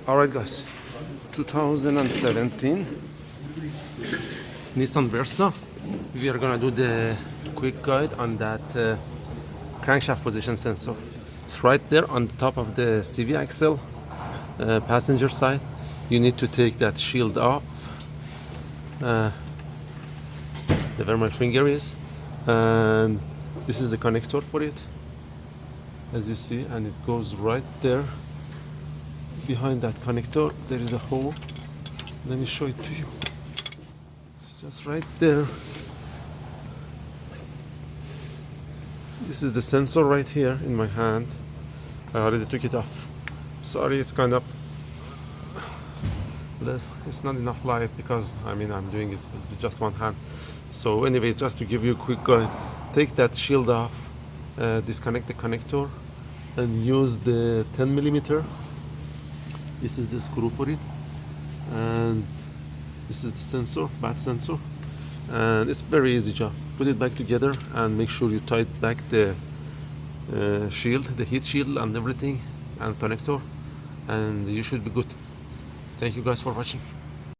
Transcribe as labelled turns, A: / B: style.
A: Alright guys, 2017 Nissan Versa. We are gonna do the quick guide on that crankshaft position sensor. It's right there on the top of the CV axle, passenger side. You need to take that shield off, where my finger is, and this is the connector for it, as you see, and it goes right there. Behind that connector there is a hole. Let me show it to you. It's just right there. This is the sensor right here in my hand. I already took it off. Sorry, it's kind of, it's not enough light because I'm doing it with just one hand. So anyway, just to give you a quick guide, take that shield off, disconnect the connector, and use the 10 millimeter. This is the screw for it, and this is the sensor, bat sensor, and it's very easy job. Put it back together and make sure you tight back the shield, the heat shield and everything, and connector, and you should be good. Thank you guys for watching.